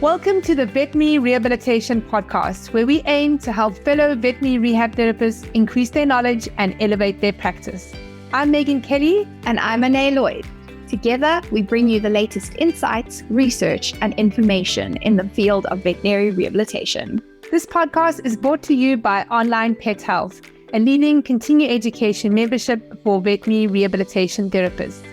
Welcome to the Veterinary Rehabilitation Podcast, where we aim to help fellow veterinary rehab therapists increase their knowledge and elevate their practice. I'm Megan Kelly. And I'm Anae Lloyd. Together, we bring you the latest insights, research, and information in the field of veterinary rehabilitation. This podcast is brought to you by Onlinepethealth, a leading continuing education membership for veterinary rehabilitation therapists.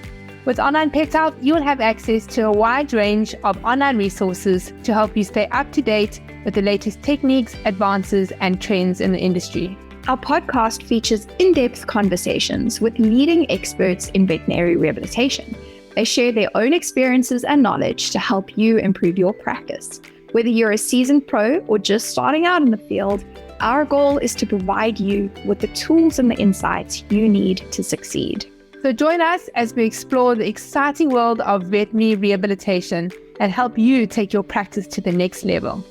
With Onlinepethealth, you will have access to a wide range of online resources to help you stay up to date with the latest techniques, advances, and trends in the industry. Our podcast features in-depth conversations with leading experts in veterinary rehabilitation. They share their own experiences and knowledge to help you improve your practice. Whether you're a seasoned pro or just starting out in the field, our goal is to provide you with the tools and the insights you need to succeed. So join us as we explore the exciting world of veterinary rehabilitation and help you take your practice to the next level.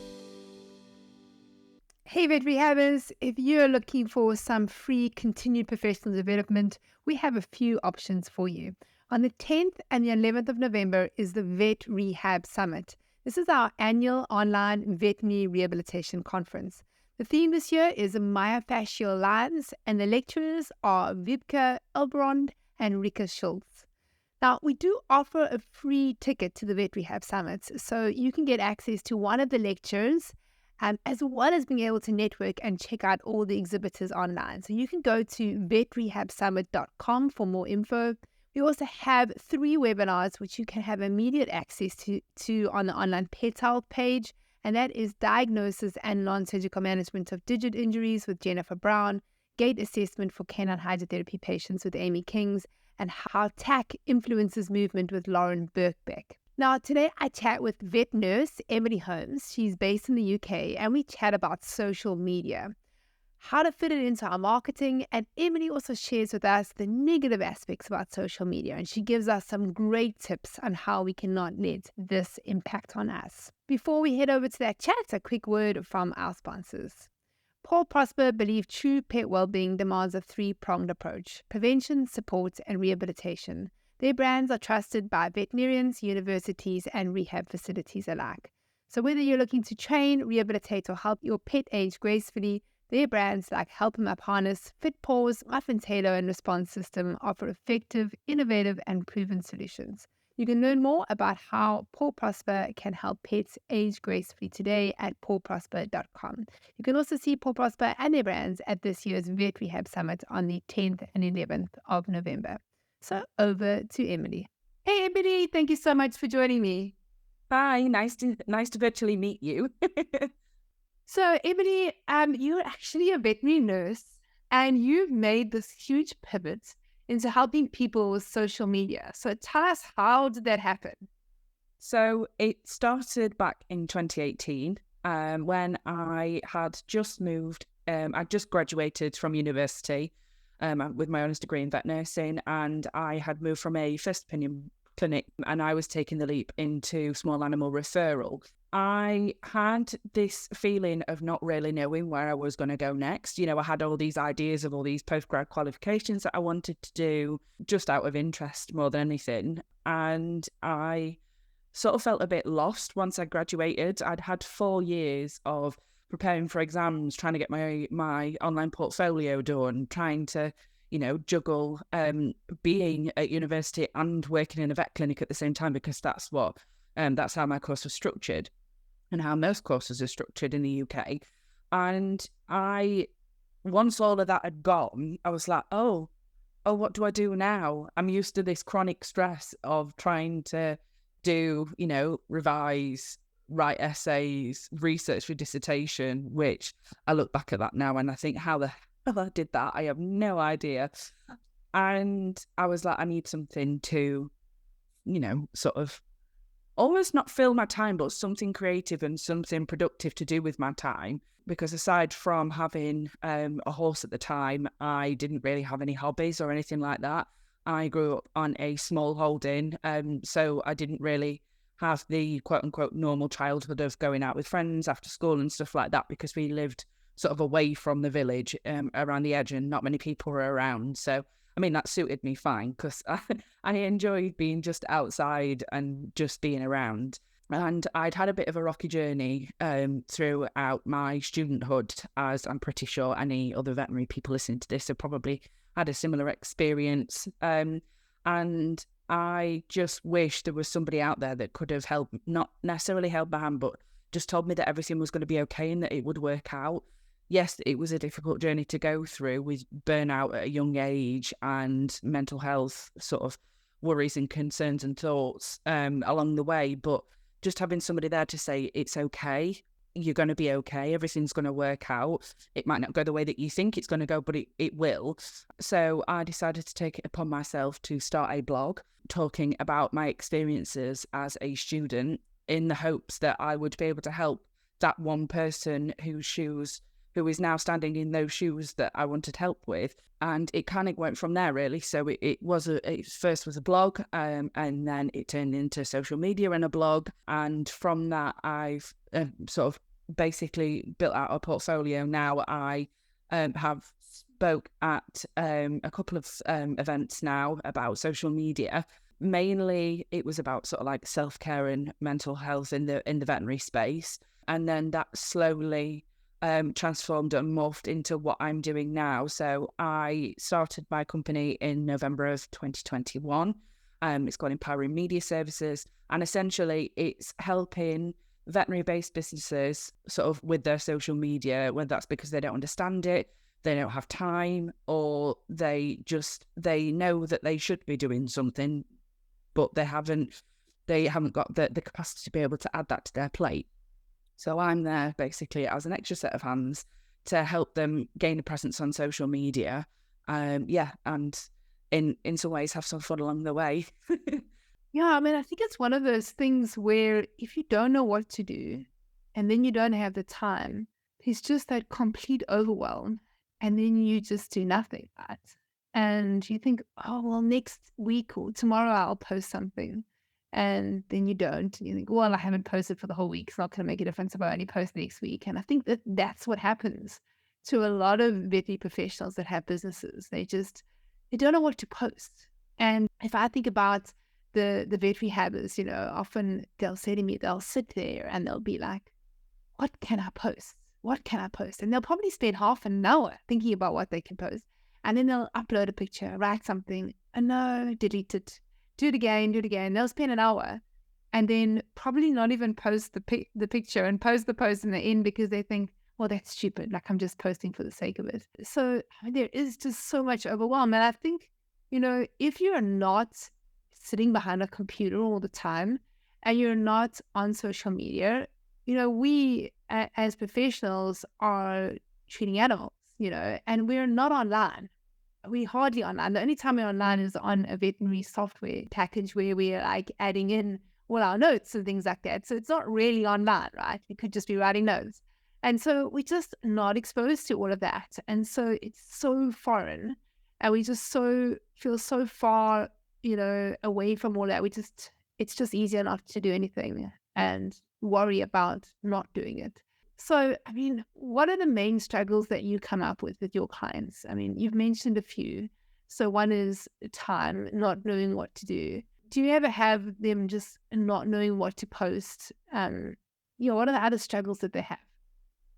Hey vet rehabbers, if you're looking for some free continued professional development, we have a few options for you. On the 10th and the 11th of November is the Vet Rehab Summit. This is our annual online veterinary rehabilitation conference. The theme this year is myofascial lines, and the lecturers are Vibke Elbrond and Rika Schultz. Now, we do offer a free ticket to the Vet Rehab Summit, so you can get access to one of the lectures, as well as being able to network and check out all the exhibitors online. So you can go to vetrehabsummit.com for more info. We also have 3 webinars which you can have immediate access to on the Onlinepethealth page, and that is Diagnosis and Non-Surgical Management of Digit Injuries with Jennifer Brown, Gait Assessment for Canine Hydrotherapy Patients with Amy Kings, and How TAC Influences Movement with Lauren Birkbeck. Now, today I chat with vet nurse Emily Holmes. She's based in the UK, and we chat about social media, how to fit it into our marketing, and Emily also shares with us the negative aspects about social media, and she gives us some great tips on how we cannot let this impact on us. Before we head over to that chat, a quick word from our sponsors. Paul Prosper believe true pet well-being demands a 3-pronged approach: prevention, support, and rehabilitation. Their brands are trusted by veterinarians, universities, and rehab facilities alike. So whether you're looking to train, rehabilitate, or help your pet age gracefully, their brands like Help 'em Up Harness, Fit Paws, Muffin Tailor, and Response System offer effective, innovative, and proven solutions. You can learn more about how Paul Prosper can help pets age gracefully today at paulprosper.com. You can also see Paul Prosper and their brands at this year's Vet Rehab Summit on the 10th and 11th of November. So over to Emily. Hey Emily, thank you so much for joining me. Hi, nice to virtually meet you. So Emily, you're actually a veterinary nurse, and you've made this huge pivot into helping people with social media. So tell us, how did that happen? So it started back in 2018 when I had just moved. I just graduated from university with my honours degree in vet nursing, and I had moved from a first opinion clinic, and I was taking the leap into small animal referral. I had this feeling of not really knowing where I was going to go next. You know, I had all these ideas of all these postgrad qualifications that I wanted to do just out of interest more than anything. And I sort of felt a bit lost once I graduated. I'd had 4 years of preparing for exams, trying to get my online portfolio done, trying to, juggle being at university and working in a vet clinic at the same time, because that's how my course was structured and how most courses are structured in the UK. And once all of that had gone, I was like, oh, what do I do now? I'm used to this chronic stress of trying to do, revise, write essays, research for dissertation, which I look back at that now and I think, how the hell I did that? I have no idea. And I was like, I need something to, sort of almost not fill my time, but something creative and something productive to do with my time. Because aside from having a horse at the time, I didn't really have any hobbies or anything like that. I grew up on a small holding, so I didn't really have the quote-unquote normal childhood of going out with friends after school and stuff like that, because we lived sort of away from the village around the edge and not many people were around. So I mean, that suited me fine because I enjoyed being just outside and just being around. And I'd had a bit of a rocky journey throughout my studenthood, as I'm pretty sure any other veterinary people listening to this have probably had a similar experience. And I just wish there was somebody out there that could have helped, not necessarily held my hand, but just told me that everything was going to be okay and that it would work out. Yes, it was a difficult journey to go through with burnout at a young age and mental health sort of worries and concerns and thoughts along the way. But just having somebody there to say, it's okay, you're going to be okay, everything's going to work out. It might not go the way that you think it's going to go, but it will. So I decided to take it upon myself to start a blog talking about my experiences as a student, in the hopes that I would be able to help that one person who is now standing in those shoes that I wanted help with. And it kind of went from there, really. So it first was a blog, and then it turned into social media and a blog. And from that, I've sort of basically built out a portfolio. Now I have spoke at a couple of events now about social media. Mainly, it was about sort of like self-care and mental health in the veterinary space. And then that slowly transformed and morphed into what I'm doing now. So I started my company in November of 2021. It's called Empowering Media Services, and essentially it's helping veterinary-based businesses sort of with their social media, whether that's because they don't understand it, they don't have time, or they know that they should be doing something, but they haven't got the capacity to be able to add that to their plate. So I'm there basically as an extra set of hands to help them gain a presence on social media. And in some ways have some fun along the way. Yeah, I mean, I think it's one of those things where if you don't know what to do and then you don't have the time, there's just that complete overwhelm, and then you just do nothing, right? And you think, oh, well, next week or tomorrow I'll post something. And then you don't. You think, well, I haven't posted for the whole week. It's not going to make a difference if I only post next week. And I think that that's what happens to a lot of veterinary professionals that have businesses. They don't know what to post. And if I think about the vet rehabbers, often they'll say to me, they'll sit there and they'll be like, what can I post? What can I post? And they'll probably spend half an hour thinking about what they can post. And then they'll upload a picture, write something, and no, delete it. Do it again. They'll spend an hour and then probably not even post the picture and post the post in the end because they think, well, that's stupid. Like, I'm just posting for the sake of it. So there is just so much overwhelm. And I think, if you're not sitting behind a computer all the time and you're not on social media, we as professionals are treating animals, and we're not online. We're hardly online. The only time we're online is on a veterinary software package where we're like adding in all our notes and things like that. So it's not really online, right? We could just be writing notes. And so we're just not exposed to all of that. And so it's so foreign, and we just feel so far, away from all that. It's just easier not to do anything and worry about not doing it. So, I mean, what are the main struggles that you come up with your clients? I mean, you've mentioned a few. So one is time, not knowing what to do. Do you ever have them just not knowing what to post? What are the other struggles that they have?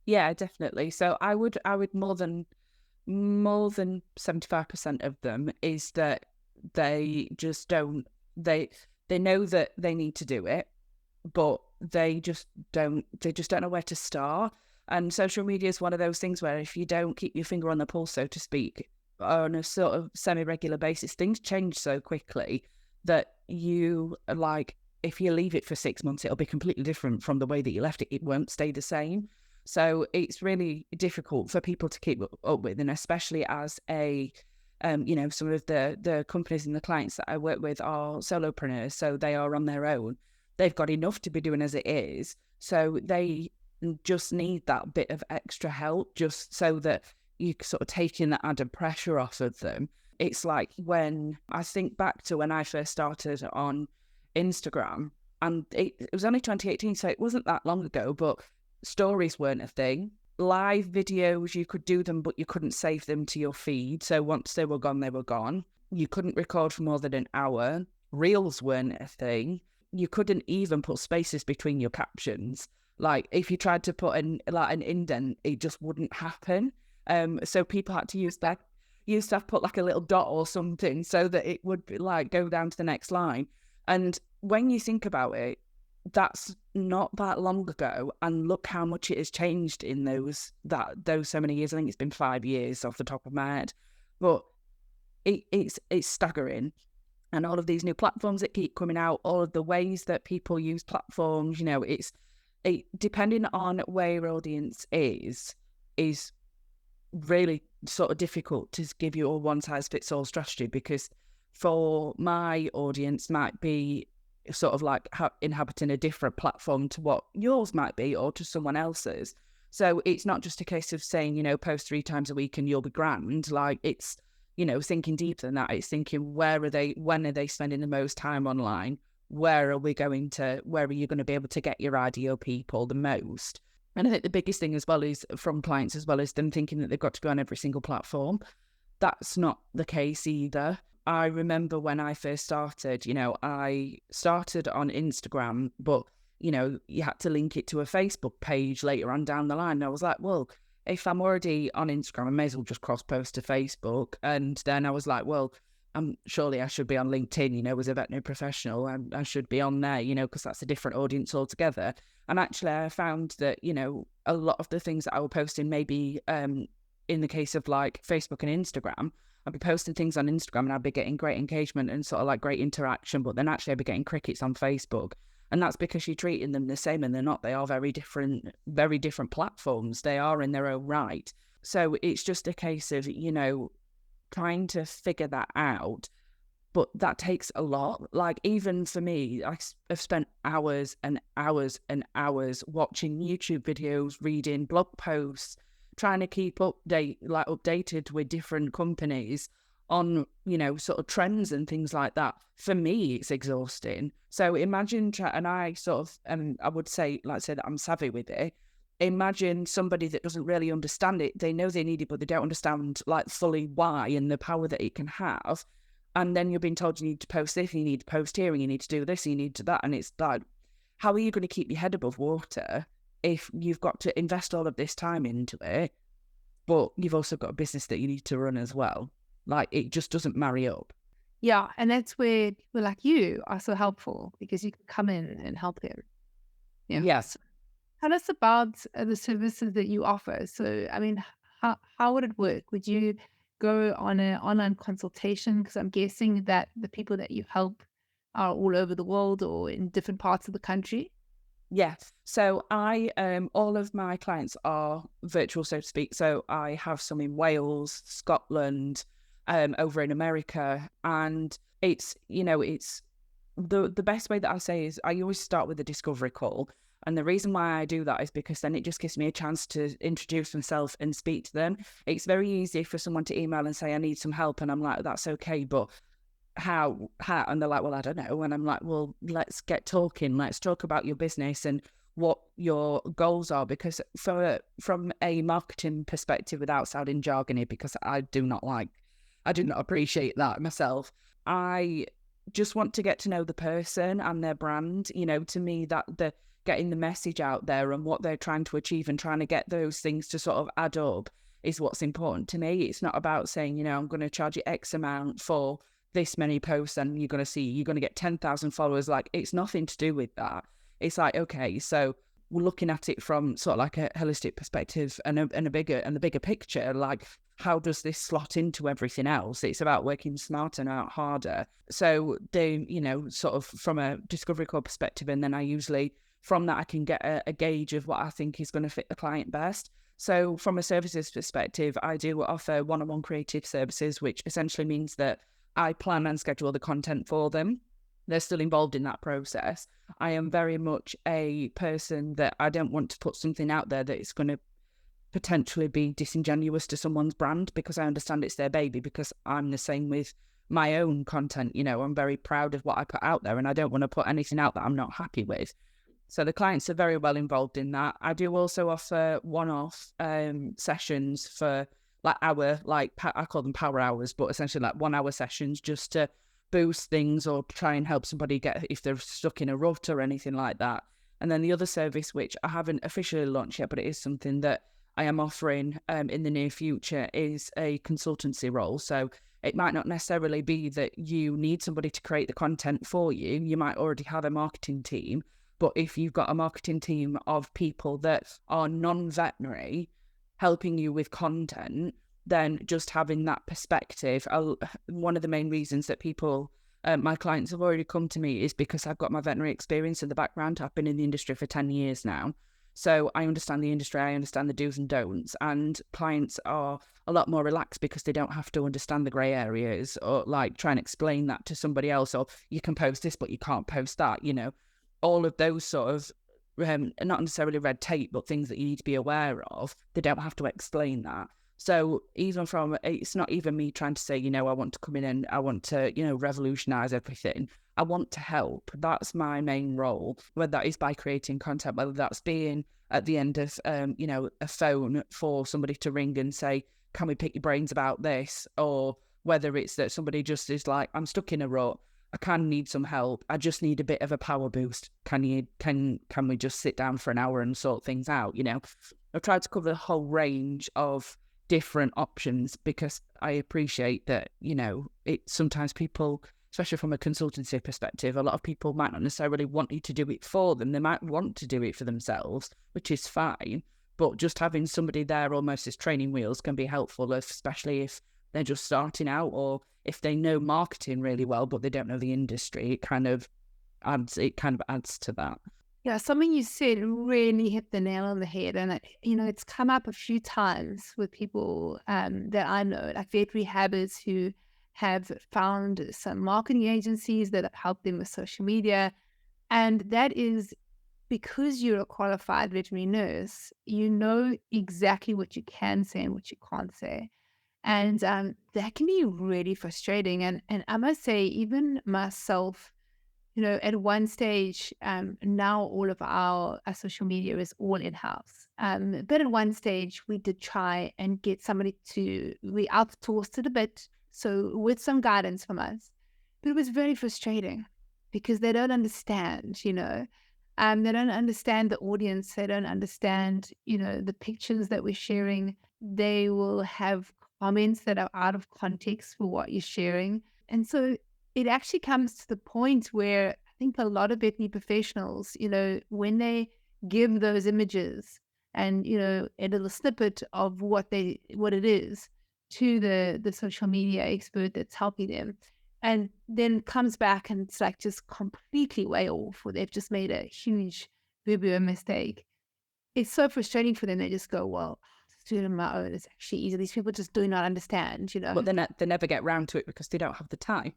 Yeah, definitely. So I would more than 75% of them is that they just don't, they know that they need to do it, but they just don't know where to start. And social media is one of those things where if you don't keep your finger on the pulse, so to speak, on a sort of semi-regular basis, things change so quickly that if you leave it for 6 months, it'll be completely different from the way that you left it. It won't stay the same. So it's really difficult for people to keep up with, and especially as some of the companies and the clients that I work with are solopreneurs, so they are on their own. They've got enough to be doing as it is, so they just need that bit of extra help, just so that you sort of taking that added pressure off of them. It's like when I think back to when I first started on Instagram, and it was only 2018, so it wasn't that long ago, but stories weren't a thing. Live videos, you could do them, but you couldn't save them to your feed. So once they were gone, they were gone. You couldn't record for more than an hour. Reels weren't a thing. you couldn't even put spaces between your captions. Like if you tried to put an indent, it just wouldn't happen. So people had to used to have put like a little dot or something so that it would be like go down to the next line. And when you think about it, that's not that long ago, and look how much it has changed in those so many years. I think it's been 5 years off the top of my head, but it's staggering. And all of these new platforms that keep coming out, all of the ways that people use platforms, it's depending on where your audience is really sort of difficult to give you a one-size-fits-all strategy, because for my audience might be sort of like inhabiting a different platform to what yours might be or to someone else's. So it's not just a case of saying, post 3 times a week and you'll be grand. Like it's, thinking deeper than that. It's thinking, when are they spending the most time online? Where are you going to be able to get your ideal people the most? And I think the biggest thing as well is from clients as well is them thinking that they've got to be on every single platform. That's not the case either. I remember when I first started, I started on Instagram, but, you had to link it to a Facebook page later on down the line. And I was like, well, if I'm already on Instagram, I may as well just cross-post to Facebook. And then I was like, well, surely I should be on LinkedIn, as a veterinary professional. I should be on there, because that's a different audience altogether. And actually, I found that, a lot of the things that I were posting, maybe in the case of like Facebook and Instagram, I'd be posting things on Instagram and I'd be getting great engagement and sort of like great interaction, but then actually I'd be getting crickets on Facebook. And that's because you're treating them the same, and they're not. They are very different platforms. They are in their own right. So it's just a case of, trying to figure that out. But that takes a lot. Like even for me, I've spent hours and hours and hours watching YouTube videos, reading blog posts, trying to keep updated with different companies on, sort of trends and things like that. For me, it's exhausting. So imagine, and I sort of, I would say that I'm savvy with it. Imagine somebody that doesn't really understand it. They know they need it, but they don't understand like fully why and the power that it can have. And then you're being told you need to post this, you need to post here, and you need to do this, and you need to that. And it's like, how are you going to keep your head above water if you've got to invest all of this time into it, but you've also got a business that you need to run as well? Like, it just doesn't marry up. Yeah, and that's where people like you are so helpful, because you can come in and help them. Yeah. Yes. Tell us about the services that you offer. So, I mean, how would it work? Would you go on an online consultation? Because I'm guessing that the people that you help are all over the world or in different parts of the country. Yes. So all of my clients are virtual, so to speak. So I have some in Wales, Scotland, over in America. And it's the best way that I say is I always start with a discovery call. And the reason why I do that is because then it just gives me a chance to introduce myself and speak to them. It's very easy for someone to email and say, I need some help. And I'm like, that's okay, but how? And they're like, well, I don't know. And I'm like, well, let's get talking. Let's talk about your business and what your goals are. Because from a marketing perspective, without sounding jargony, because I do not appreciate that myself, I just want to get to know the person and their brand. To me, that the getting the message out there and what they're trying to achieve and trying to get those things to sort of add up is what's important to me. It's not about saying, I'm going to charge you X amount for this many posts and you're going to get 10,000 followers. Like, it's nothing to do with that. It's like, okay, so we're looking at it from sort of like a holistic perspective and the bigger picture. Like, how does this slot into everything else? It's about working smarter, not harder. So they, sort of from a discovery call perspective, and then I usually from that I can get a gauge of what I think is going to fit the client best. So from a services perspective, I do offer one-on-one creative services, which essentially means that I plan and schedule the content for them. They're still involved in that process. I am very much a person that I don't want to put something out there that is going to potentially be disingenuous to someone's brand, because I understand it's their baby, because I'm the same with my own content. I'm very proud of what I put out there, and I don't want to put anything out that I'm not happy with. So the clients are very well involved in that. I do also offer one-off sessions for I call them power hours, but essentially like 1 hour sessions just to boost things or try and help somebody get if they're stuck in a rut or anything like that. And then the other service, which I haven't officially launched yet, but it is something that I am offering in the near future, is a consultancy role. So it might not necessarily be that you need somebody to create the content for you. You might already have a marketing team, but if you've got a marketing team of people that are non-veterinary helping you with content, then just having that perspective. One of the main reasons that people, my clients have already come to me is because I've got my veterinary experience in the background. I've been in the industry for 10 years now. So I understand the industry, I understand the do's and don'ts, and clients are a lot more relaxed because they don't have to understand the grey areas or like try and explain that to somebody else, or you can post this, but you can't post that, all of those sort of, not necessarily red tape, but things that you need to be aware of. They don't have to explain that. So it's not even me trying to say, I want to come in and I want to, revolutionize everything. I want to help. That's my main role, whether that is by creating content, whether that's being at the end of, a phone for somebody to ring and say, can we pick your brains about this? Or whether it's that somebody just is like, I'm stuck in a rut. I can need some help. I just need a bit of a power boost. Can we just sit down for an hour and sort things out? I've tried to cover the whole range of different options because I appreciate that, sometimes people, especially from a consultancy perspective, a lot of people might not necessarily want you to do it for them. They might want to do it for themselves, which is fine. But just having somebody there almost as training wheels can be helpful, especially if they're just starting out or if they know marketing really well, but they don't know the industry. It kind of adds to that. Yeah, something you said really hit the nail on the head. And, it's come up a few times with people that I know, like vet rehabbers who have found some marketing agencies that have helped them with social media. And that is because you're a qualified veterinary nurse, you know exactly what you can say and what you can't say. And that can be really frustrating. And I must say, even myself, at one stage, now all of our social media is all in-house. But at one stage, we did try and get somebody we outsourced it a bit, so with some guidance from us. But it was very frustrating because they don't understand, they don't understand the audience. They don't understand, the pictures that we're sharing. They will have comments that are out of context for what you're sharing. And so it actually comes to the point where I think a lot of veterinary professionals, when they give those images and, a little snippet of what it is to the social media expert that's helping them, and then comes back and it's like just completely way off, or they've just made a huge mistake. It's so frustrating for them. They just go, well, just do it on my own. It's actually easy. These people just do not understand, But they never get round to it because they don't have the time.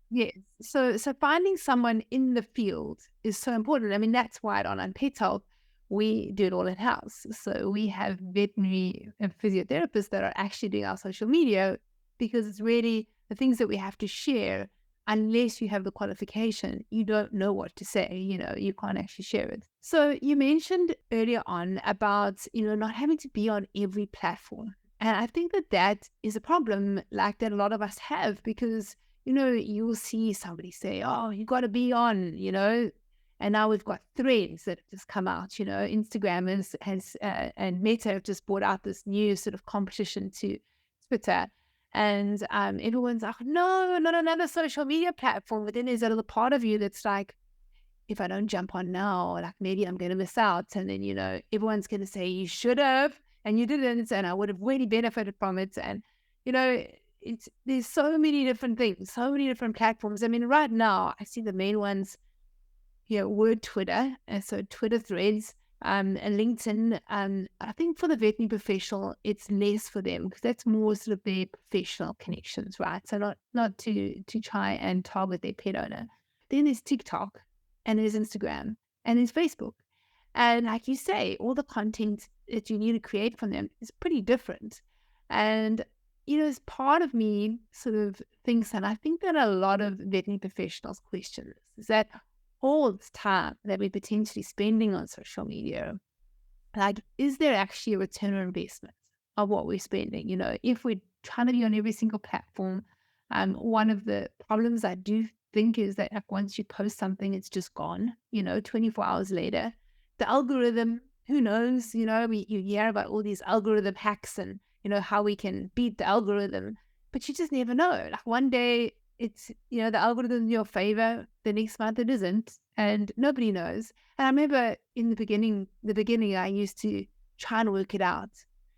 Yes. So finding someone in the field is so important. I mean, that's why at Onlinepethealth, we do it all in-house. So we have veterinary and physiotherapists that are actually doing our social media, because it's really the things that we have to share. Unless you have the qualification, you don't know what to say, you can't actually share it. So you mentioned earlier on about, not having to be on every platform. And I think that is a problem like that a lot of us have, because, you'll see somebody say, oh, you got to be on, and now we've got threads that have just come out, Instagram has and Meta have just brought out this new sort of competition to Twitter. And everyone's like, no, not another social media platform. But then there's a little part of you that's like, if I don't jump on now, like maybe I'm going to miss out. And then, everyone's going to say, you should have, and you didn't, and I would have really benefited from it. And, there's so many different things, so many different platforms. I mean, right now, I see the main ones, were Twitter. And so Twitter threads, and LinkedIn. I think for the veterinary professional, it's less for them because that's more sort of their professional connections, right? So not to try and target their pet owner. Then there's TikTok, and there's Instagram, and there's Facebook. And like you say, all the content that you need to create from them is pretty different. And, as part of me sort of thinks, and I think that a lot of veterinary professionals question this, is that all this time that we're potentially spending on social media, like, is there actually a return on investment of what we're spending? If we're trying to be on every single platform, One of the problems I do think is that like once you post something, it's just gone, 24 hours later. The algorithm, who knows, you hear about all these algorithm hacks and, how we can beat the algorithm, but you just never know. Like one day it's, the algorithm in your favor, the next month it isn't, and nobody knows. And I remember in the beginning, I used to try and work it out.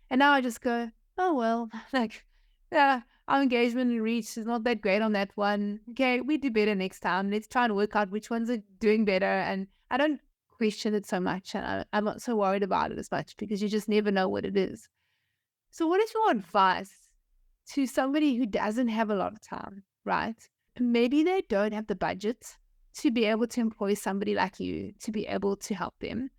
And now I just go, oh, well, like, yeah, our engagement and reach is not that great on that one. Okay, we do better next time. Let's try and work out which ones are doing better. And I don't question it so much. And I'm not so worried about it as much because you just never know what it is. So what is your advice to somebody who doesn't have a lot of time, right? Maybe they don't have the budget to be able to employ somebody like you to be able to help them.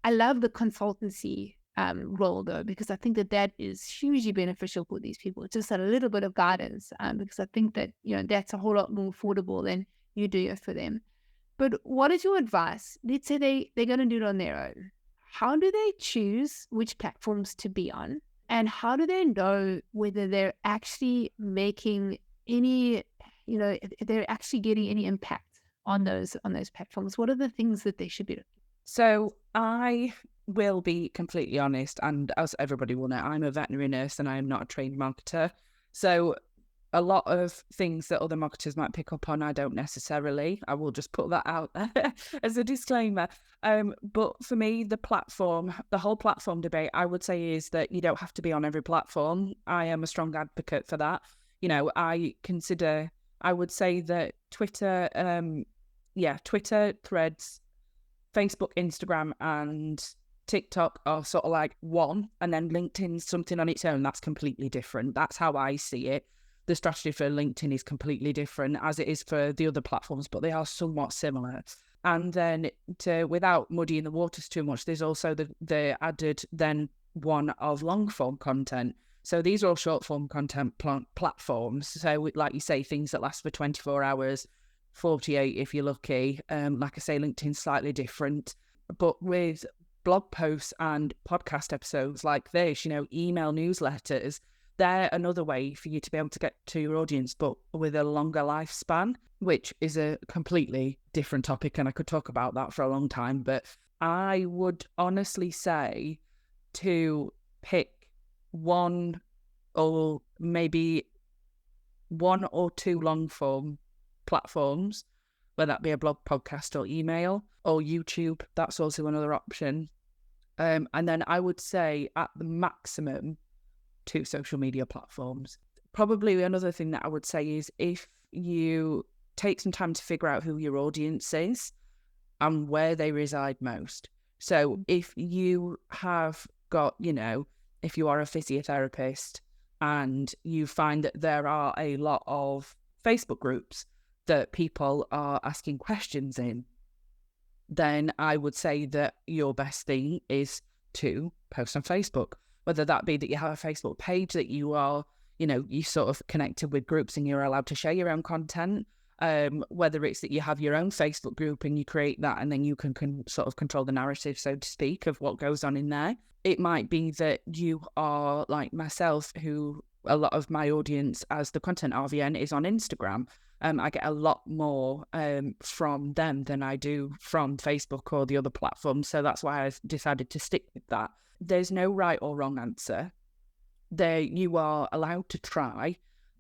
I love the consultancy role though, because I think that is hugely beneficial for these people. Just a little bit of guidance, because I think that, that's a whole lot more affordable than you do it for them. But what is your advice? Let's say they're going to do it on their own. How do they choose which platforms to be on? And how do they know whether they're actually making any, if they're actually getting any impact on those platforms? What are the things that they should be doing? So I will be completely honest, and as everybody will know, I'm a veterinary nurse and I am not a trained marketer. So a lot of things that other marketers might pick up on, I don't necessarily. I will just put that out there as a disclaimer. But for me, the whole platform debate, I would say is that you don't have to be on every platform. I am a strong advocate for that. I would say that Twitter, Threads, Facebook, Instagram, and TikTok are sort of like one, and then LinkedIn's something on its own that's completely different. That's how I see it. The strategy for LinkedIn is completely different as it is for the other platforms, but they are somewhat similar. And then without muddying the waters too much, there's also the added then one of long form content. So these are all short form content platforms. So like you say, things that last for 24 hours, 48 if you're lucky. Like I say, LinkedIn's slightly different. But with blog posts and podcast episodes like this, email newsletters, they're another way for you to be able to get to your audience, but with a longer lifespan, which is a completely different topic. And I could talk about that for a long time. But I would honestly say to pick one or maybe one or two long form platforms, whether that be a blog, podcast, or email, or YouTube. That's also another option. And then I would say at the maximum, 2 social media platforms. Probably another thing that I would say is if you take some time to figure out who your audience is and where they reside most. So if you have got, if you are a physiotherapist and you find that there are a lot of Facebook groups that people are asking questions in, then I would say that your best thing is to post on Facebook. Whether that be that you have a Facebook page that you are, you sort of connected with groups and you're allowed to share your own content, whether it's that you have your own Facebook group and you create that and then you can sort of control the narrative, so to speak, of what goes on in there. It might be that you are like myself, who a lot of my audience as the content RVN is on Instagram. I get a lot more from them than I do from Facebook or the other platforms. So that's why I've decided to stick with that. There's no right or wrong answer. You are allowed to try.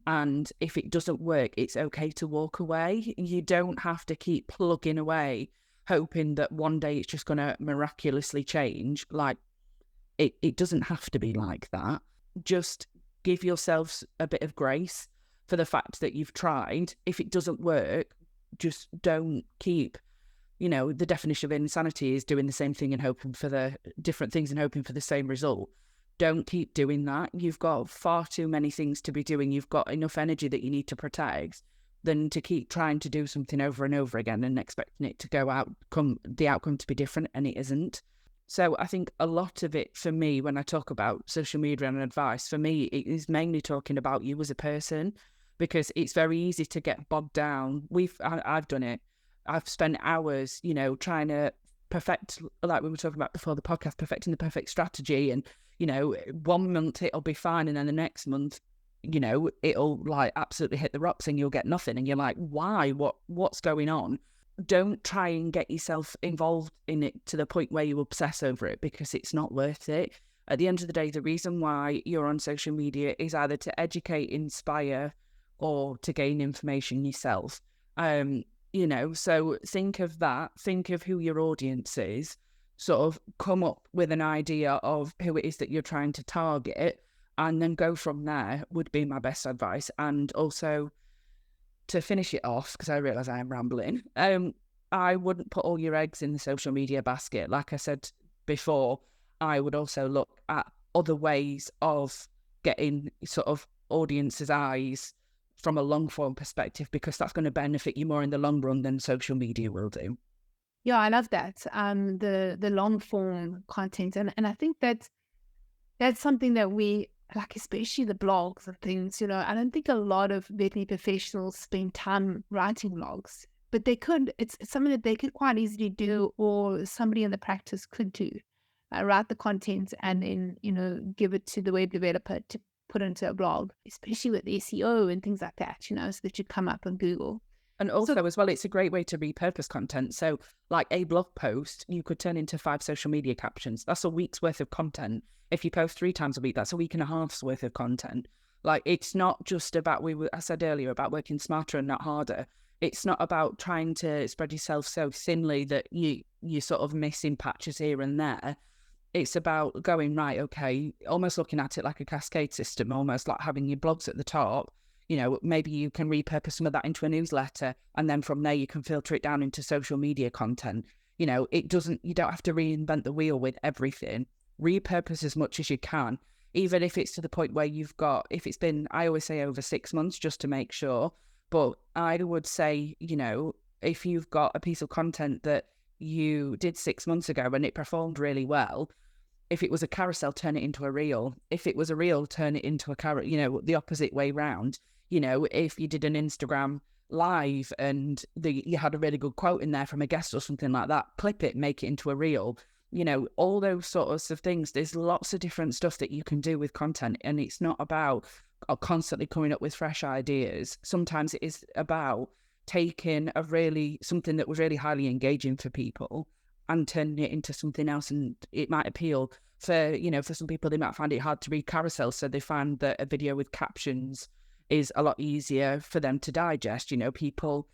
And if it doesn't work, it's okay to walk away. You don't have to keep plugging away, hoping that one day it's just going to miraculously change. Like, it doesn't have to be like that. Just give yourselves a bit of grace for the fact that you've tried. If it doesn't work, just don't keep, the definition of insanity is doing the same thing and hoping for the different things and hoping for the same result. Don't keep doing that. You've got far too many things to be doing. You've got enough energy that you need to protect than to keep trying to do something over and over again and expecting it to the outcome to be different, and it isn't. So I think a lot of it for me, when I talk about social media and advice, for me, it is mainly talking about you as a person, because it's very easy to get bogged down. I've done it. I've spent hours, trying to perfect, like we were talking about before the podcast, perfecting the perfect strategy. And, 1 month it'll be fine. And then the next month, you know, it'll like absolutely hit the rocks and you'll get nothing. And you're like, why? What's going on? Don't try and get yourself involved in it to the point where you obsess over it, because it's not worth it. At the end of the day, the reason why you're on social media is either to educate, inspire, or to gain information yourself. You know, so think of that, think of who your audience is, sort of come up with an idea of who it is that you're trying to target, and then go from there would be my best advice. And also, to finish it off, because I realise I am rambling, I wouldn't put all your eggs in the social media basket. Like I said before, I would also look at other ways of getting sort of audience's eyes from a long form perspective, because that's going to benefit you more in the long run than social media will do. Yeah, I love that. The long form content. And I think that's something that we like, especially the blogs and things, you know. I don't think a lot of veterinary professionals spend time writing blogs, but they could. It's something that they could quite easily do, or somebody in the practice could do. Write the content and then, you know, give it to the web developer to put into a blog, especially with SEO and things like that, you know, so that you come up on Google. And also, as well, it's a great way to repurpose content. So like a blog post, you could turn into 5 social media captions. That's a week's worth of content. If you post 3 times a week, that's a week and a half's worth of content. Like, it's not just about, I said earlier, about working smarter and not harder. It's not about trying to spread yourself so thinly that you're sort of missing patches here and there. It's about going, right, okay, almost looking at it like a cascade system, almost like having your blogs at the top. You know, maybe you can repurpose some of that into a newsletter, and then from there you can filter it down into social media content. You know, you don't have to reinvent the wheel with everything. Repurpose as much as you can, even if it's to the point where if it's been, I always say over 6 months, just to make sure. But I would say, you know, if you've got a piece of content that you did 6 months ago and it performed really well, if it was a carousel, turn it into a reel. If it was a reel, turn it into a you know, the opposite way round. You know, if you did an Instagram live and you had a really good quote in there from a guest or something like that, clip it, make it into a reel. You know, all those sorts of things. There's lots of different stuff that you can do with content, and it's not about constantly coming up with fresh ideas. Sometimes it is about taking something that was really highly engaging for people and turning it into something else. And it might appeal for some people, they might find it hard to read carousels, so they find that a video with captions is a lot easier for them to digest. You know, people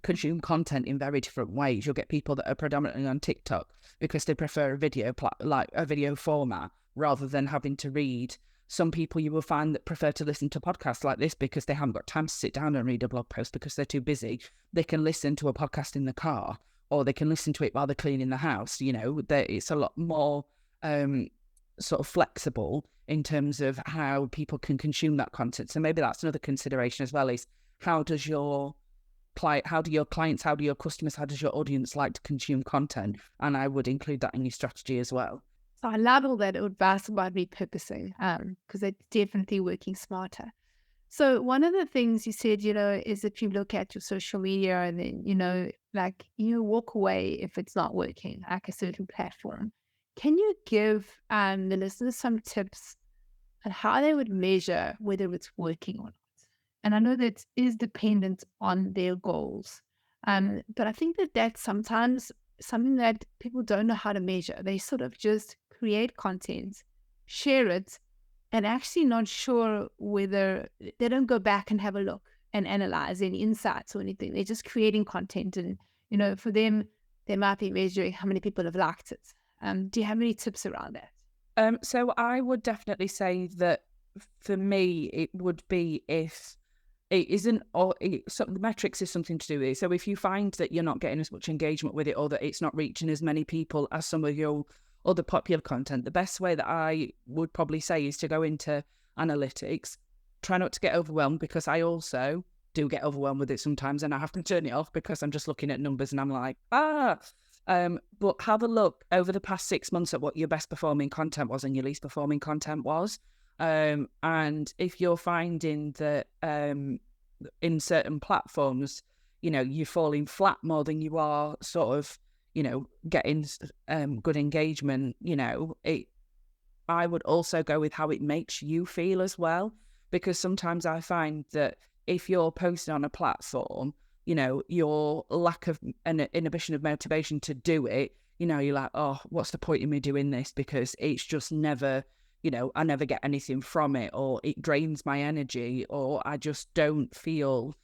consume content in very different ways. You'll get people that are predominantly on TikTok because they prefer a video format rather than having to read. Some people you will find that prefer to listen to podcasts like this because they haven't got time to sit down and read a blog post because they're too busy. They can listen to a podcast in the car, or they can listen to it while they're cleaning the house. You know, it's a lot more sort of flexible in terms of how people can consume that content. So maybe that's another consideration as well, is how do your clients, how do your customers, how does your audience like to consume content? And I would include that in your strategy as well. So I love all that advice about repurposing, because it's definitely working smarter. So one of the things you said, you know, is if you look at your social media and then, you know, like you walk away if it's not working, like a certain platform. Can you give the listeners some tips on how they would measure whether it's working or not? And I know that is dependent on their goals. But I think that that's sometimes something that people don't know how to measure. They sort of just create content, share it, and actually not sure whether they don't go back and have a look and analyze any insights or anything. They're just creating content. And, you know, for them, they might be measuring how many people have liked it. Do you have any tips around that? So I would definitely say that for me, it would be if it isn't, or the metrics is something to do with it. So if you find that you're not getting as much engagement with it, or that it's not reaching as many people as some of your other popular content, the best way that I would probably say is to go into analytics. Try not to get overwhelmed, because I also do get overwhelmed with it sometimes, and I have to turn it off because I'm just looking at numbers and I'm like, but have a look over the past 6 months at what your best performing content was and your least performing content was. And if you're finding that in certain platforms, you know, you're falling flat more than you are sort of, you know, getting good engagement, you know, I would also go with how it makes you feel as well, because sometimes I find that if you're posting on a platform, you know, your lack of an inhibition of motivation to do it, you know, you're like, oh, what's the point in me doing this? Because it's just never, you know, I never get anything from it, or it drains my energy, or I just don't feel,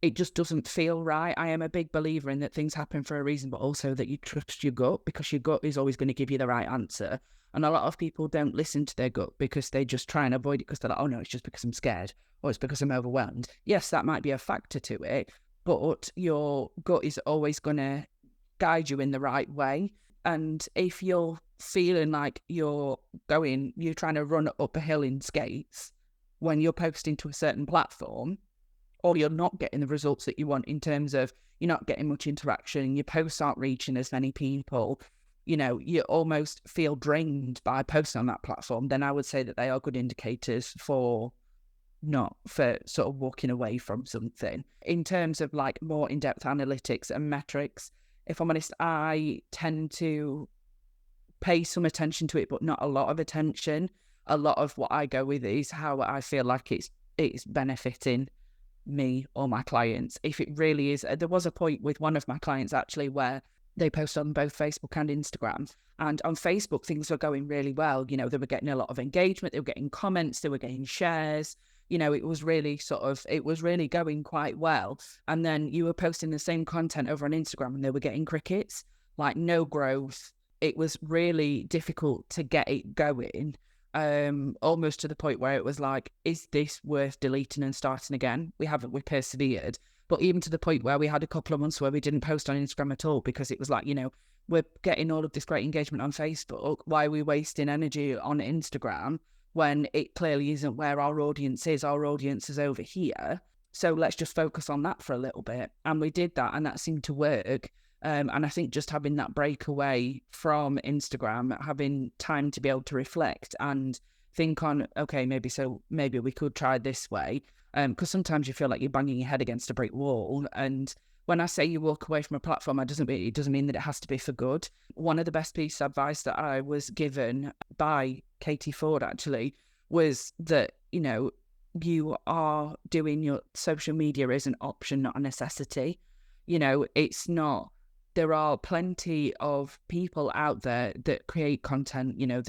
it just doesn't feel right. I am a big believer in that things happen for a reason, but also that you trust your gut, because your gut is always going to give you the right answer. And a lot of people don't listen to their gut because they just try and avoid it because they're like, oh no, it's just because I'm scared, or it's because I'm overwhelmed. Yes, that might be a factor to it, but your gut is always going to guide you in the right way. And if you're feeling like you're trying to run up a hill in skates when you're posting to a certain platform, or you're not getting the results that you want in terms of you're not getting much interaction, your posts aren't reaching as many people, you know, you almost feel drained by posting on that platform, then I would say that they are good indicators for sort of walking away from something. In terms of like more in-depth analytics and metrics, if I'm honest, I tend to pay some attention to it, but not a lot of attention. A lot of what I go with is how I feel like it's benefiting me or my clients. If it really is, there was a point with one of my clients actually where they post on both Facebook and Instagram, and on Facebook things were going really well. You know, they were getting a lot of engagement, they were getting comments, they were getting shares. You know, it was really going quite well. And then you were posting the same content over on Instagram and they were getting crickets, like no growth. It was really difficult to get it going, almost to the point where it was like, is this worth deleting and starting again? We persevered. But even to the point where we had a couple of months where we didn't post on Instagram at all, because it was like, you know, we're getting all of this great engagement on Facebook. Why are we wasting energy on Instagram when it clearly isn't where our audience is? Our audience is over here. So let's just focus on that for a little bit. And we did that, and that seemed to work. And I think just having that break away from Instagram, having time to be able to reflect and think on, okay, maybe we could try this way. Because sometimes you feel like you're banging your head against a brick wall. And when I say you walk away from a platform, it doesn't mean that it has to be for good. One of the best pieces of advice that I was given by Katie Ford actually was that, you know, you are doing your social media is an option, not a necessity. You know, it's not. There are plenty of people out there that create content. You know,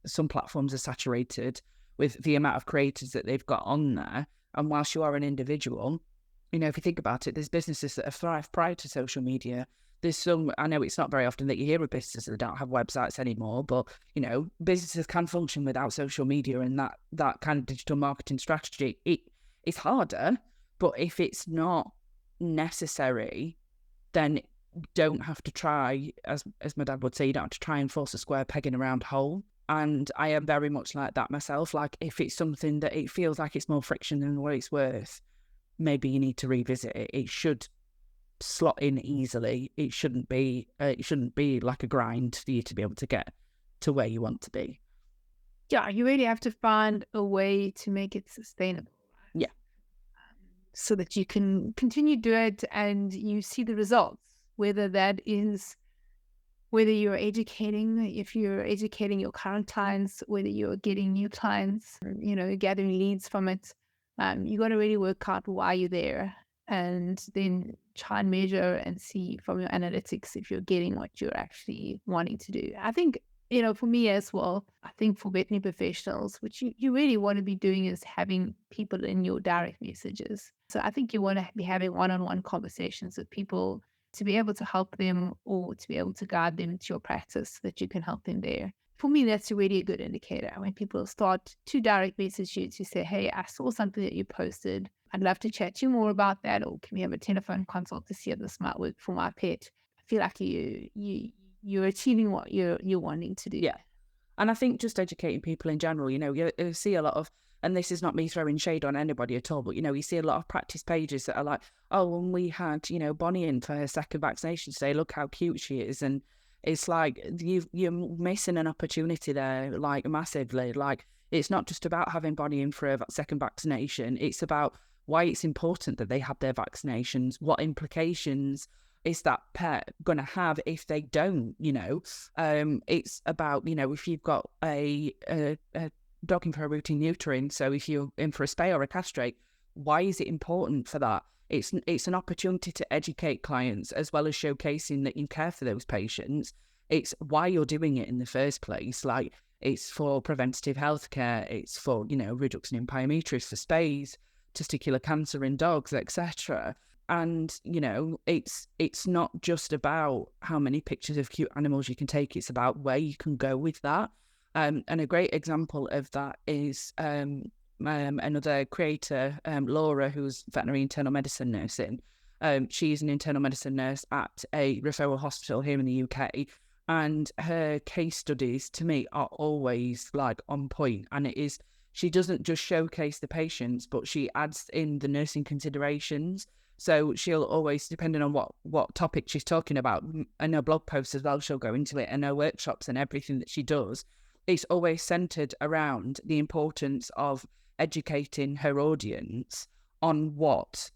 some platforms are saturated with the amount of creators that they've got on there. And whilst you are an individual, you know, if you think about it, there's businesses that have thrived prior to social media. There's some, I know it's not very often that you hear of businesses that don't have websites anymore, but, you know, businesses can function without social media and that kind of digital marketing strategy. It's harder, but if it's not necessary, then don't have to try, as my dad would say, you don't have to try and force a square peg in a round hole. And I am very much like that myself. Like, if it's something that it feels like it's more friction than what it's worth, maybe you need to revisit it. It should slot in easily. It shouldn't be like a grind for you to be able to get to where you want to be. Yeah, you really have to find a way to make it sustainable. Yeah. So that you can continue to do it and you see the results, whether you're educating, if you're educating your current clients, whether you're getting new clients, you know, gathering leads from it. You got to really work out why you're there, and then try and measure and see from your analytics if you're getting what you're actually wanting to do. I think, you know, for me as well, I think for veterinary professionals, which you really want to be doing is having people in your direct messages. So I think you want to be having one-on-one conversations with people to be able to help them or to be able to guide them into your practice so that you can help them there. For me, that's really a good indicator. When people start to direct message you to say, hey, I saw something that you posted. I'd love to chat to you more about that. Or can we have a telephone consult to see if this might work for my pet? I feel like you're achieving what you're wanting to do. Yeah. And I think just educating people in general, you know, you see a lot of, and this is not me throwing shade on anybody at all, but, you know, you see a lot of practice pages that are like, oh, when we had, you know, Bonnie in for her second vaccination today, look how cute she is. And it's like, you're missing an opportunity there, like, massively. Like, it's not just about having Bonnie in for a second vaccination. It's about why it's important that they have their vaccinations, what implications that pet going to have if they don't, it's about, if you've got a dog in for a routine neutering, so if you're in for a spay or a castrate, why is it important for that? It's an opportunity to educate clients as well as showcasing that you care for those patients. It's why you're doing it in the first place. Like, it's for preventative healthcare, it's for, reduction in pyometries, for spays, testicular cancer in dogs, etc. And, it's not just about how many pictures of cute animals you can take, it's about where you can go with that. And a great example of that is another creator, Laura, who's veterinary internal medicine nursing. She's an internal medicine nurse at a referral hospital here in the UK. And her case studies, to me, are always like on point. And it is, she doesn't just showcase the patients, but she adds in the nursing considerations. So she'll always, depending on what topic she's talking about, and her blog posts as well, she'll go into it, and her workshops and everything that she does, it's always centered around the importance of educating her audience on what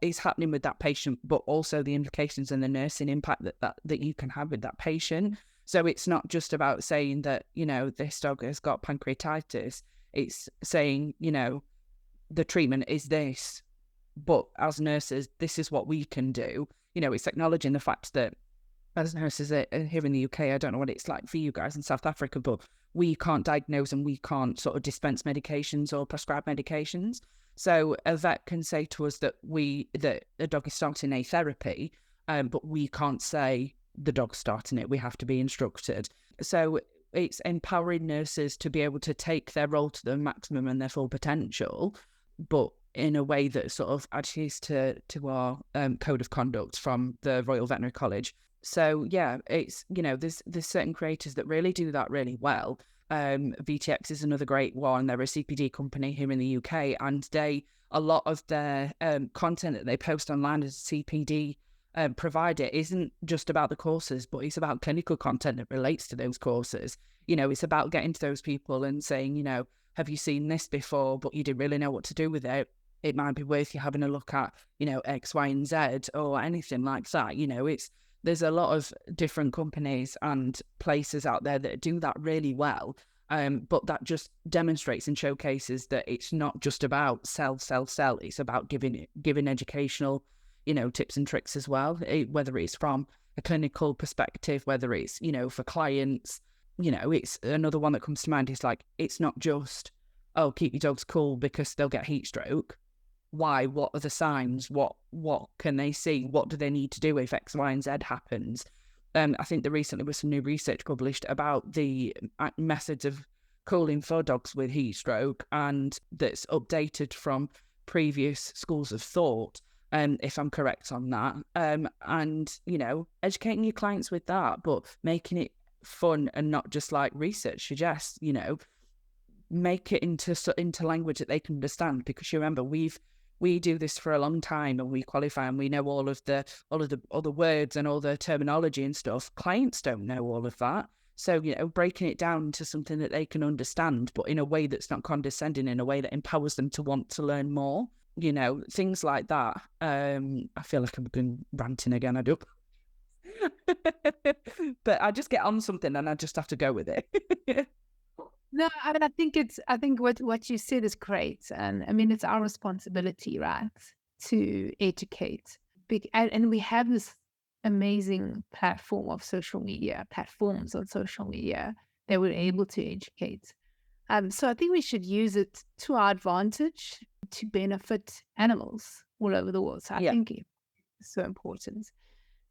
is happening with that patient, but also the implications and the nursing impact that you can have with that patient. So it's not just about saying that, this dog has got pancreatitis. It's saying, the treatment is this, but as nurses, this is what we can do. It's acknowledging the fact that as nurses here in the UK, I don't know what it's like for you guys in South Africa, but we can't diagnose and we can't sort of dispense medications or prescribe medications. So a vet can say to us that a dog is starting a therapy, but we can't say the dog's starting it. We have to be instructed. So it's empowering nurses to be able to take their role to the maximum and their full potential, but in a way that sort of adheres to our code of conduct from the Royal Veterinary College. So yeah, it's, there's certain creators that really do that really well. VTX is another great one. They're a CPD company here in the UK, and a lot of their content that they post online as a CPD provider isn't just about the courses, but it's about clinical content that relates to those courses. It's about getting to those people and saying, have you seen this before, but you didn't really know what to do with it? It might be worth you having a look at, X, Y, and Z, or anything like that. There's a lot of different companies and places out there that do that really well. But that just demonstrates and showcases that it's not just about sell. It's about giving educational, tips and tricks as well, whether it's from a clinical perspective, whether it's, for clients. It's another one that comes to mind is like, it's not just, oh, keep your dogs cool because they'll get heat stroke. Why? What are the signs? What can they see? What do they need to do if X, Y, and Z happens? I think there recently was some new research published about the methods of cooling for dogs with heat stroke, and that's updated from previous schools of thought, if I'm correct on that. And, educating your clients with that, but making it fun and not just like research suggests, make it into language that they can understand, because you remember we do this for a long time and we qualify and we know all of the words and all the terminology and stuff. Clients don't know all of that. So, breaking it down into something that they can understand, but in a way that's not condescending, in a way that empowers them to want to learn more, things like that. I feel like I've been ranting again, I do. But I just get on something and I just have to go with it. No, I think what you said is great. And I mean, it's our responsibility, right, to educate. And we have this amazing platforms on social media that we're able to educate. So I think we should use it to our advantage to benefit animals all over the world. So I think it's so important.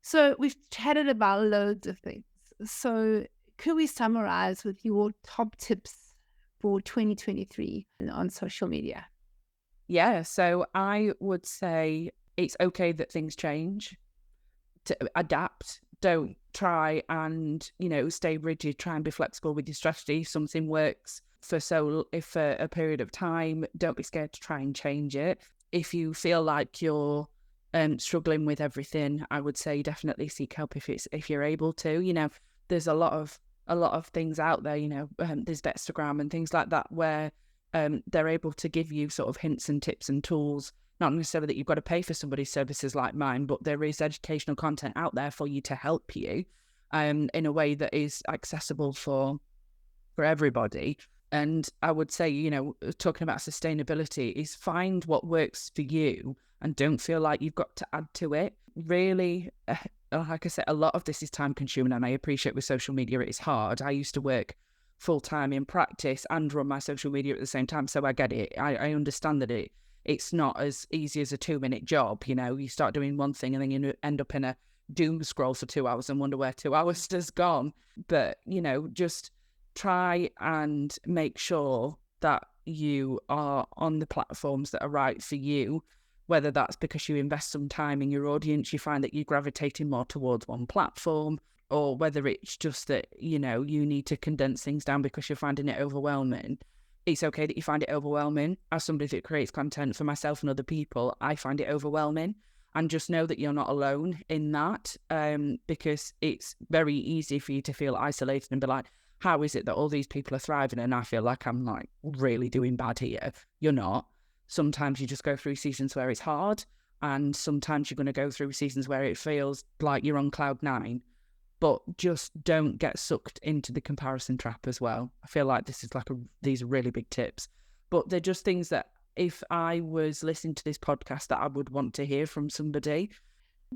So we've chatted about loads of things. So could we summarize with your top tips for 2023 on social media? Yeah, so I would say it's okay that things change, to adapt. Don't try and, stay rigid. Try and be flexible with your strategy. If something works for a period of time, don't be scared to try and change it. If you feel like you're struggling with everything, I would say definitely seek help if you're able to. There's a lot of things out there, there's Vetstagram and things like that where they're able to give you sort of hints and tips and tools not necessarily that you've got to pay for somebody's services like mine, but there is educational content out there for you to help you in a way that is accessible for everybody. And I would say, you know, talking about sustainability is find what works for you and don't feel like you've got to add to it. Really, like I said, a lot of this is time consuming, and I appreciate with social media it is hard. I used to work full time in practice and run my social media at the same time, so I get it. I understand that it's not as easy as a 2-minute job. You know, you start doing one thing and then you end up in a doom scroll for 2 hours and wonder where 2 hours has gone. But, you know, just try and make sure that you are on the platforms that are right for you, whether that's because you invest some time in your audience, you find that you're gravitating more towards one platform, or whether it's just that, you know, you need to condense things down because you're finding it overwhelming. It's okay that you find it overwhelming. As somebody that creates content for myself and other people, I find it overwhelming. And just know that you're not alone in that, because it's very easy for you to feel isolated and be like, how is it that all these people are thriving and I feel like I'm like really doing bad here? You're not. Sometimes you just go through seasons where it's hard, and sometimes you're going to go through seasons where it feels like you're on cloud 9. But just don't get sucked into the comparison trap as well. I feel like this is these are really big tips, but they're just things that if I was listening to this podcast that I would want to hear from somebody.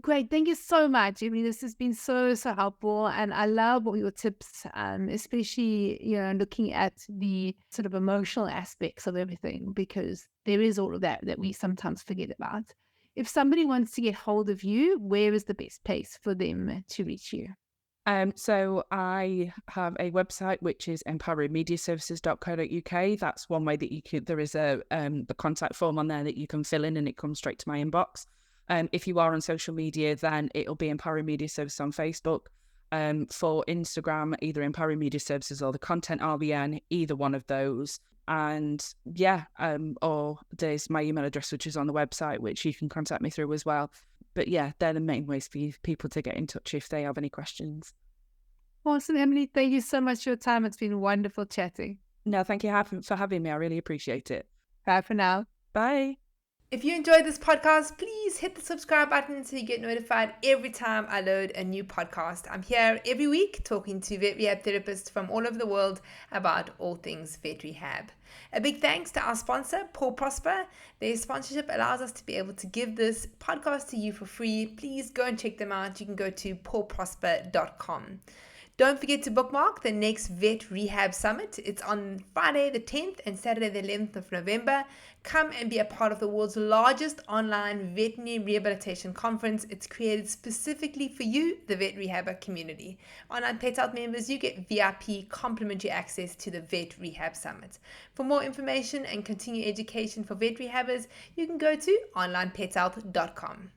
Great. Thank you so much. I mean, this has been so helpful. And I love all your tips, especially, you know, looking at the sort of emotional aspects of everything, because there is all of that we sometimes forget about. If somebody wants to get hold of you, where is the best place for them to reach you? So I have a website, which is empoweringmediaservices.co.uk. That's one way that you can, there is the contact form on there that you can fill in and it comes straight to my inbox. If you are on social media, then it'll be Empowering Media Services on Facebook. For Instagram, either Empowering Media Services or the Content RBN, either one of those. And yeah, or there's my email address, which is on the website, which you can contact me through as well. But yeah, they're the main ways for people to get in touch if they have any questions. Awesome, Emily. Thank you so much for your time. It's been wonderful chatting. No, thank you for having me. I really appreciate it. Bye for now. Bye. If you enjoyed this podcast, please hit the subscribe button so you get notified every time I load a new podcast. I'm here every week talking to vet rehab therapists from all over the world about all things vet rehab. A big thanks to our sponsor, Paul Prosper. Their sponsorship allows us to be able to give this podcast to you for free. Please go and check them out. You can go to paulprosper.com. Don't forget to bookmark the next Vet Rehab Summit. It's on Friday the 10th and Saturday the 11th of November. Come and be a part of the world's largest online veterinary rehabilitation conference. It's created specifically for you, the vet rehabber community. Onlinepethealth members, you get VIP complimentary access to the Vet Rehab Summit. For more information and continuing education for vet rehabbers, you can go to onlinepethealth.com.